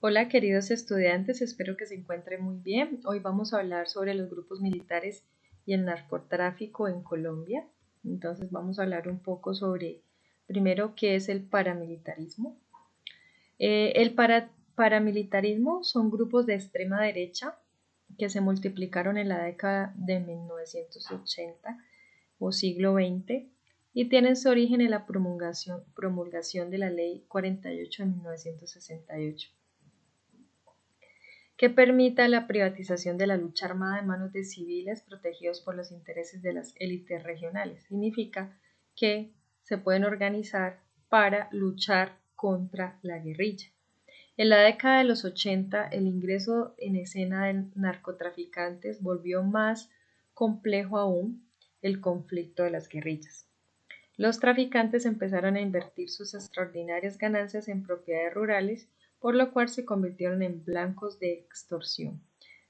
Hola queridos estudiantes, espero que se encuentren muy bien. Hoy vamos a hablar sobre los grupos militares y el narcotráfico en Colombia. Entonces vamos a hablar un poco sobre, primero, qué es el paramilitarismo. Paramilitarismo son grupos de extrema derecha que se multiplicaron en la década de 1980 o siglo XX y tienen su origen en la promulgación de la Ley 48 de 1968 que permita la privatización de la lucha armada en manos de civiles protegidos por los intereses de las élites regionales. Significa que se pueden organizar para luchar contra la guerrilla. En la década de los 80, el ingreso en escena de narcotraficantes volvió más complejo aún el conflicto de las guerrillas. Los traficantes empezaron a invertir sus extraordinarias ganancias en propiedades rurales, por lo cual se convirtieron en blancos de extorsión.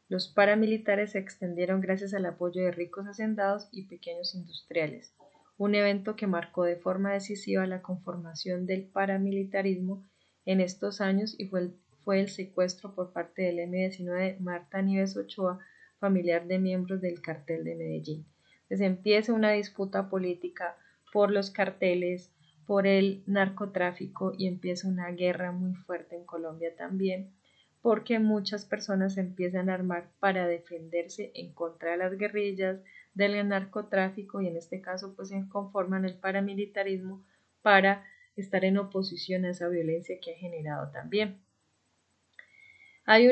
Los paramilitares se extendieron gracias al apoyo de ricos hacendados y pequeños industriales, un evento que marcó de forma decisiva la conformación del paramilitarismo en estos años y fue el secuestro por parte del M-19 Marta Nieves Ochoa, familiar de miembros del cartel de Medellín. Entonces empieza una disputa política por los carteles, por el narcotráfico y empieza una guerra muy fuerte en Colombia también, porque muchas personas se empiezan a armar para defenderse en contra de las guerrillas, del narcotráfico y en este caso pues se conforman el paramilitarismo para estar en oposición a esa violencia que ha generado también. Hay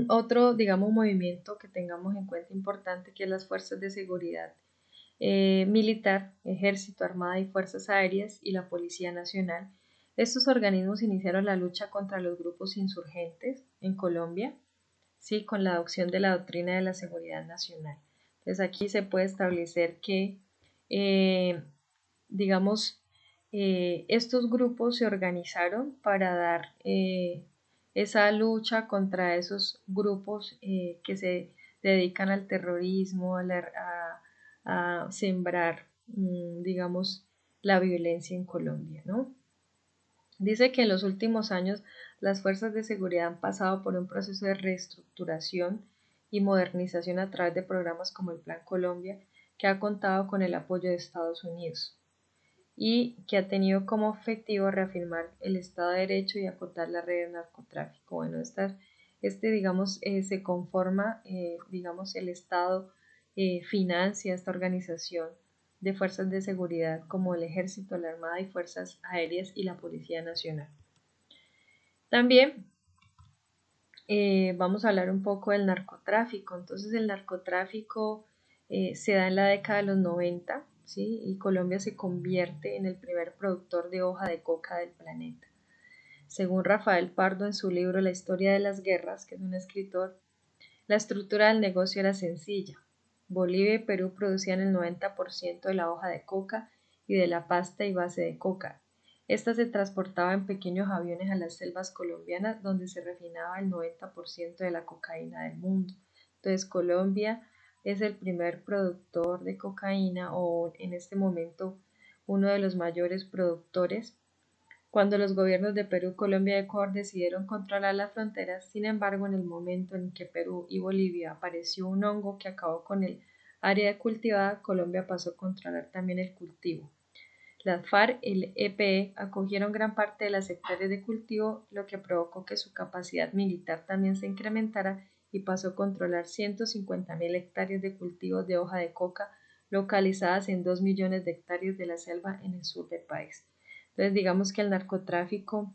otro, digamos, movimiento que tengamos en cuenta importante que es las fuerzas de seguridad militar, ejército, armada y fuerzas aéreas y la Policía Nacional. Estos organismos iniciaron la lucha contra los grupos insurgentes en Colombia, ¿sí? Con la adopción de la doctrina de la seguridad nacional. Entonces aquí se puede establecer que, digamos, estos grupos se organizaron para dar esa lucha contra esos grupos que se dedican al terrorismo, a sembrar, digamos, la violencia en Colombia, ¿no? Dice que en los últimos años las fuerzas de seguridad han pasado por un proceso de reestructuración y modernización a través de programas como el Plan Colombia, que ha contado con el apoyo de Estados Unidos y que ha tenido como objetivo reafirmar el Estado de Derecho y acotar la red de narcotráfico. Bueno, digamos, se conforma, digamos, el Estado financia esta organización de fuerzas de seguridad como el Ejército, la Armada y Fuerzas Aéreas y la Policía Nacional. También vamos a hablar un poco del narcotráfico. Entonces el narcotráfico se da en la década de los 90, ¿sí? Y Colombia se convierte en el primer productor de hoja de coca del planeta. Según Rafael Pardo en su libro La historia de las guerras, que es un escritor, la estructura del negocio era sencilla. Bolivia y Perú producían el 90% de la hoja de coca y de la pasta y base de coca. Esta se transportaba en pequeños aviones a las selvas colombianas donde se refinaba el 90% de la cocaína del mundo. Entonces Colombia es el primer productor de cocaína o en este momento uno de los mayores productores. Cuando los gobiernos de Perú, Colombia y Ecuador decidieron controlar las fronteras, sin embargo, en el momento en que Perú y Bolivia apareció un hongo que acabó con el área cultivada, Colombia pasó a controlar también el cultivo. Las FARC y el EPE acogieron gran parte de las hectáreas de cultivo, lo que provocó que su capacidad militar también se incrementara y pasó a controlar 150.000 hectáreas de cultivos de hoja de coca localizadas en 2 millones de hectáreas de la selva en el sur del país. Entonces, digamos que el narcotráfico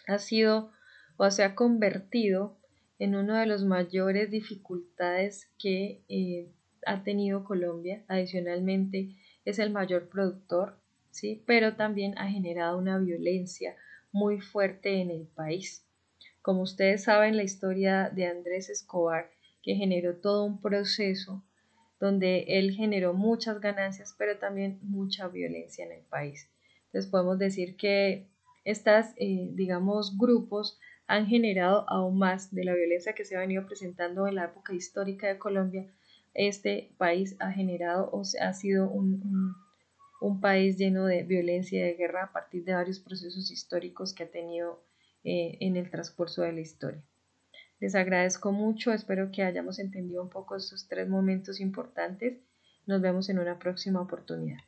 ha sido o se ha convertido en una de las mayores dificultades que ha tenido Colombia. Adicionalmente, es el mayor productor, ¿sí? Pero también ha generado una violencia muy fuerte en el país. Como ustedes saben, la historia de Andrés Escobar, que generó todo un proceso donde él generó muchas ganancias, pero también mucha violencia en el país. Entonces podemos decir que estas, digamos, grupos han generado aún más de la violencia que se ha venido presentando en la época histórica de Colombia. Este país ha generado o ha sido un país lleno de violencia y de guerra a partir de varios procesos históricos que ha tenido en el transcurso de la historia. Les agradezco mucho, espero que hayamos entendido un poco estos tres momentos importantes. Nos vemos en una próxima oportunidad.